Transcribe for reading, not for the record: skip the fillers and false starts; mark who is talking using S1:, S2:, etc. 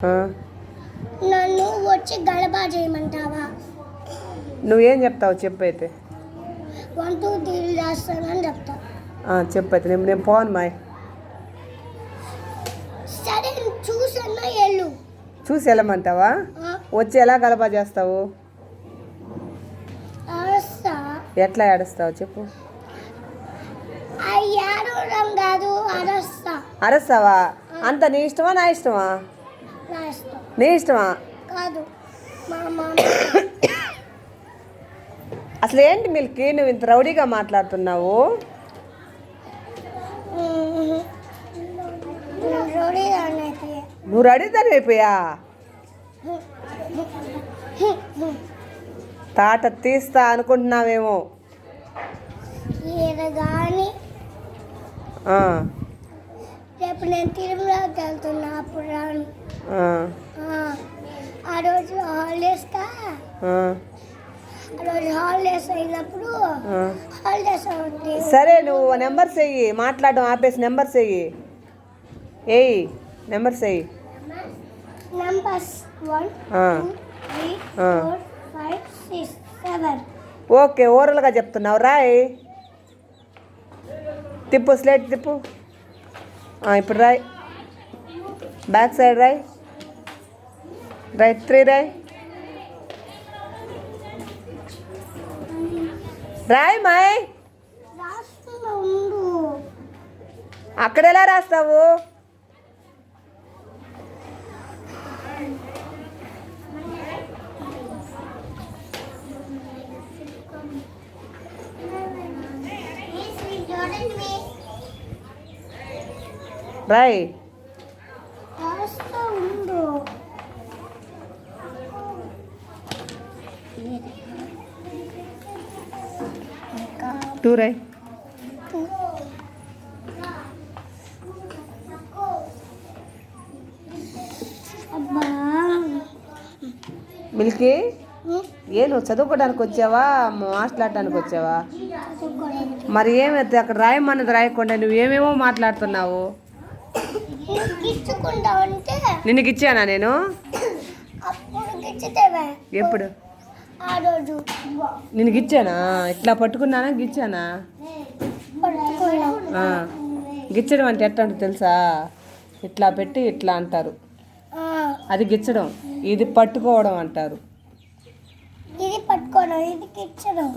S1: నన్ను వచ్చి గలబా చేయమంటావా?
S2: నువ్వేం చెప్తావు చెప్పు అయితే.
S1: 1 2 3 రాస్తానని చెప్తా.
S2: చెప్పు అయితే. నేను పోను మాయ్.
S1: సరే చూసన్నా వెళ్ళు.
S2: చూసి వెళ్ళమంటావా? వచ్చి ఎలా గలబా చేస్తావు?
S1: అరస్తా.
S2: ఎట్లా ఏడుస్తావు చెప్పు.
S1: ఏడవడం కాదు, అరస్తా.
S2: అరుస్తావా? అంత నీ ఇష్టమా నా ఇష్టమా?
S1: నా ఇష్టం.
S2: నీ ఇష్టమా?
S1: కాదు మా అమ్మ.
S2: అసలు ఏంటి మిల్కీ నువ్వు ఇంత రౌడీగా మాట్లాడుతున్నావు? నువ్వు రౌడీదాన్ని అయిపోయా? తాట తీస్తా అనుకుంటున్నావేమో.
S1: రేపు నేను తిరుమలకి వెళ్తున్నా, అప్పుడు రాను. ఆ రోజు హాలిడేస్ అయినప్పుడు హాలిడేస్ అవుతుంది.
S2: సరే నువ్వు నెంబర్స్ వెయ్యి, మాట్లాడడం ఆపేసి నెంబర్స్ వెయ్యి. నెంబర్స్ వెయ్యి.
S1: నంబర్స్ 1 2 3 4 5 6 7.
S2: ఓకే, ఓరల్గా చెప్తున్నావు. రాయ్, తిప్పు, స్లేట్ తిప్పు. ఇప్పుడు రాయ్, బ్యాక్ సైడ్ రాయ్, రైట్ 3 రాయ్. రాయ్ మాయ్. అక్కడ ఎలా రాస్తావు? రాయ్. 2 రాయ్. మిల్కీ, నువ్వు చదువుకోవడానికి వచ్చావా మాట్లాడటానికి వచ్చావా? మరి ఏమైతే అక్కడ రాయమన్నది రాయకుండా నువ్వేమేమో మాట్లాడుతున్నావు. నిన్ను గిచ్చానా నేను? ఎప్పుడు నిన్ను గిచ్చానా? ఇట్లా పట్టుకున్నానా గిచ్చానా? గిచ్చడం అంటే ఎట్లా అంటే తెలుసా? ఇట్లా పెట్టి ఇట్లా అంటారు, అది గిచ్చడం. ఇది పట్టుకోవడం అంటారు.
S1: ఇది పట్టుకోవడం, ఇది గిచ్చడం.